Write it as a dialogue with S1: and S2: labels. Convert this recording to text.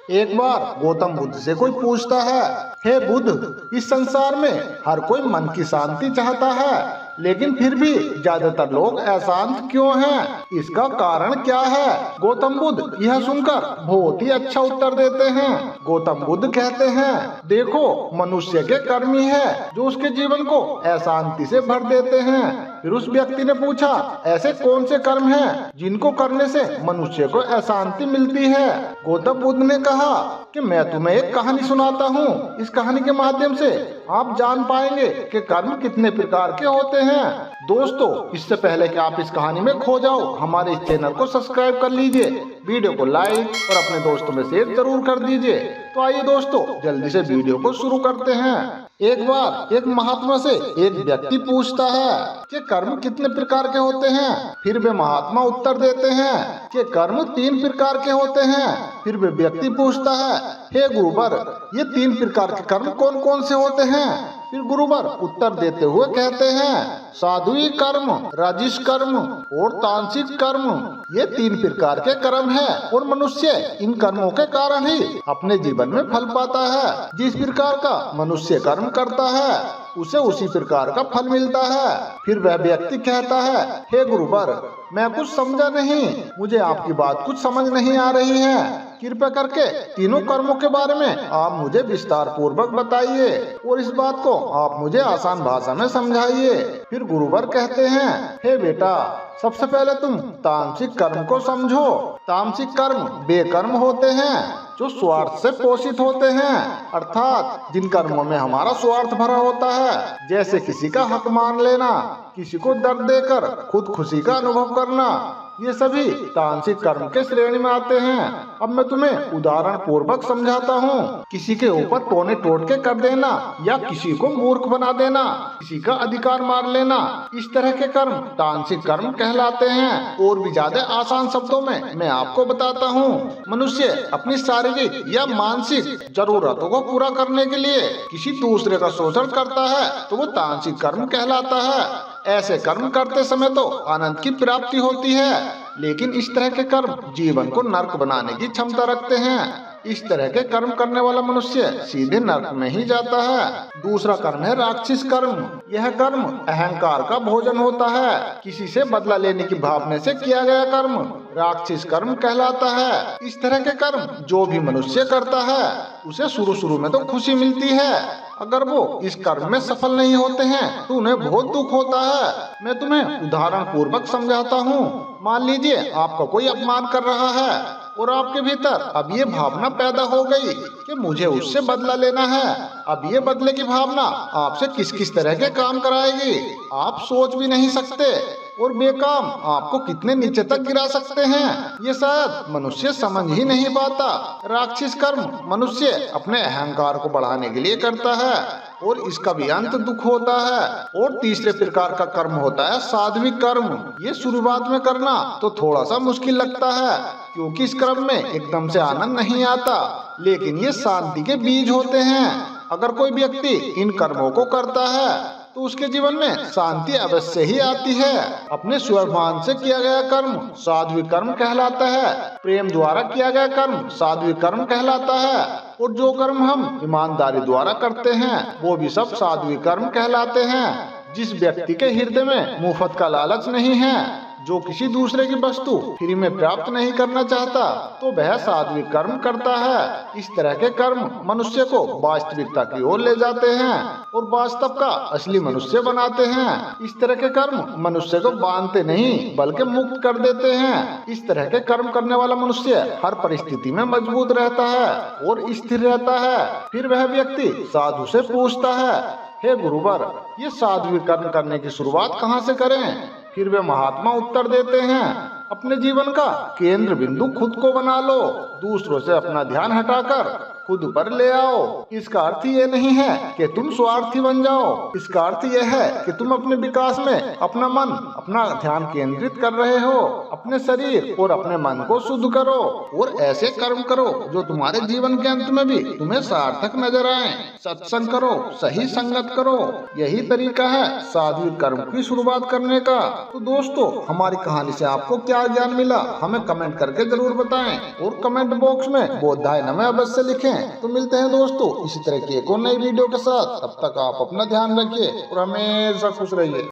S1: एक बार गौतम बुद्ध से कोई पूछता है, हे बुद्ध, इस संसार में हर कोई मन की शांति चाहता है, लेकिन फिर भी ज्यादातर लोग अशांत क्यों हैं? इसका कारण क्या है? गौतम बुद्ध यह सुनकर बहुत ही अच्छा उत्तर देते हैं। गौतम बुद्ध कहते हैं, देखो, मनुष्य के कर्म ही है जो उसके जीवन को अशांति से भर देते हैं। फिर उस व्यक्ति ने पूछा, ऐसे कौन से कर्म हैं जिनको करने से मनुष्य को अशांति मिलती है? गौतम बुद्ध ने कहा कि मैं तुम्हें एक कहानी सुनाता हूँ। इस कहानी के माध्यम से आप जान पाएंगे कि कर्म कितने प्रकार के होते हैं। दोस्तों, इससे पहले कि आप इस कहानी में खो जाओ, हमारे इस चैनल को सब्सक्राइब कर लीजिए, वीडियो को लाइक और अपने दोस्तों में शेयर जरूर कर दीजिए। तो आइए दोस्तों, जल्दी से वीडियो को शुरू करते हैं। एक बार एक महात्मा से एक व्यक्ति पूछता है कि कर्म कितने प्रकार के होते हैं। फिर वे महात्मा उत्तर देते हैं कि कर्म 3 प्रकार के होते हैं। फिर वे व्यक्ति पूछता है, हे गुरुवर, ये 3 प्रकार के कर्म कौन कौन से होते हैं? फिर गुरुवर उत्तर देते हुए कहते हैं, साध्वी कर्म, राजस कर्म और तामसिक कर्म, ये 3 प्रकार के कर्म हैं और मनुष्य इन कर्मों के कारण ही अपने जीवन में फल पाता है। जिस प्रकार का मनुष्य कर्म करता है उसे उसी प्रकार का फल मिलता है। फिर वह व्यक्ति कहता है, हे गुरुवर, मैं कुछ समझा नहीं, मुझे आपकी बात कुछ समझ नहीं आ रही है। कृपया करके तीनों कर्मों के बारे में आप मुझे विस्तार पूर्वक बताइए और इस बात को आप मुझे आसान भाषा में समझाइए। फिर गुरुवर कहते हैं, हे बेटा, सबसे पहले तुम तामसिक कर्म को समझो। तामसिक कर्म वे कर्म होते हैं जो स्वार्थ से पोषित होते हैं, अर्थात जिन कर्मों में हमारा स्वार्थ भरा होता है, जैसे किसी का हक मान लेना, किसी को दर्द देकर खुद खुशी का अनुभव करना, ये सभी तामसिक कर्म के श्रेणी में आते हैं। अब मैं तुम्हें उदाहरण पूर्वक समझाता हूँ। किसी के ऊपर टोने टोट के कर देना या किसी को मूर्ख बना देना, किसी का अधिकार मार लेना, इस तरह के कर्म तामसिक कर्म कहलाते हैं। और भी ज्यादा आसान शब्दों में मैं आपको बताता हूँ, मनुष्य अपनी शारीरिक या मानसिक जरूरतों को पूरा करने के लिए किसी दूसरे का शोषण करता है तो वो तामसिक कर्म कहलाता है। ऐसे कर्म करते समय तो आनंद की प्राप्ति होती है, लेकिन इस तरह के कर्म जीवन को नर्क बनाने की क्षमता रखते हैं। इस तरह के कर्म करने वाला मनुष्य सीधे नर्क में ही जाता है। दूसरा कर्म है राक्षस कर्म। यह कर्म अहंकार का भोजन होता है, किसी से बदला लेने की भावना से किया गया कर्म राक्षस कर्म कहलाता है। इस तरह के कर्म जो भी मनुष्य करता है उसे शुरू में तो खुशी मिलती है, अगर वो इस कर्म में सफल नहीं होते हैं तो उन्हें बहुत दुख होता है। मैं तुम्हें उदाहरण पूर्वक समझाता हूँ। मान लीजिए आपका कोई अपमान कर रहा है और आपके भीतर अब ये भावना पैदा हो गई कि मुझे उससे बदला लेना है। अब ये बदले की भावना आपसे किस किस तरह के काम कराएगी आप सोच भी नहीं सकते, और बेकाम आपको कितने नीचे तक गिरा सकते हैं ये शायद मनुष्य समझ ही नहीं पाता। राक्षस कर्म मनुष्य अपने अहंकार को बढ़ाने के लिए करता है और इसका भी अंत दुख होता है। और तीसरे प्रकार का कर्म होता है साध्विक कर्म। ये शुरुआत में करना तो थोड़ा सा मुश्किल लगता है, क्योंकि इस कर्म में एकदम से आनंद नहीं आता, लेकिन ये शांति के बीज होते हैं। अगर कोई व्यक्ति इन कर्मों को करता है तो उसके जीवन में शांति अवश्य ही आती है। अपने स्वाभिमान से किया गया कर्म साध्विक कर्म कहलाता है। प्रेम द्वारा किया गया कर्म साध्विक कर्म कहलाता है। और जो कर्म हम ईमानदारी द्वारा करते हैं वो भी सब साध्विक कर्म कहलाते हैं। जिस व्यक्ति के हृदय में मुफ्त का लालच नहीं है, जो किसी दूसरे की वस्तु फ्री में प्राप्त नहीं करना चाहता, तो वह साध्विक कर्म करता है। इस तरह के कर्म मनुष्य को वास्तविकता की ओर ले जाते हैं और वास्तव का असली मनुष्य बनाते हैं। इस तरह के कर्म मनुष्य को बांधते नहीं बल्कि मुक्त कर देते हैं। इस तरह के कर्म करने वाला मनुष्य हर परिस्थिति में मजबूत रहता है और स्थिर रहता है। फिर वह व्यक्ति साधु से पूछता है, हे गुरुवर, ये साध्विक कर्म करने की शुरुआत कहाँ से करें? फिर वे महात्मा उत्तर देते हैं, अपने जीवन का केंद्र बिंदु खुद को बना लो। दूसरों से अपना ध्यान हटाकर खुद पर ले आओ। इसका अर्थ ये नहीं है कि तुम स्वार्थी बन जाओ। इसका अर्थ यह है कि तुम अपने विकास में अपना मन, अपना ध्यान केंद्रित कर रहे हो। अपने शरीर और अपने मन को शुद्ध करो और ऐसे कर्म करो जो तुम्हारे जीवन के अंत में भी तुम्हें सार्थक नजर आए। सत्संग करो, सही संगत करो, यही तरीका है सात्विक कर्म की शुरुआत करने का। तो दोस्तों, हमारी कहानी से आपको क्या ज्ञान मिला हमें कमेंट करके जरूर बताएं और कमेंट बॉक्स में बोधाय नमः अवश्य लिखें। तो मिलते हैं दोस्तों इसी तरह की एक और नई वीडियो के साथ। तब तक आप अपना ध्यान रखिए और हमेशा खुश रहिए।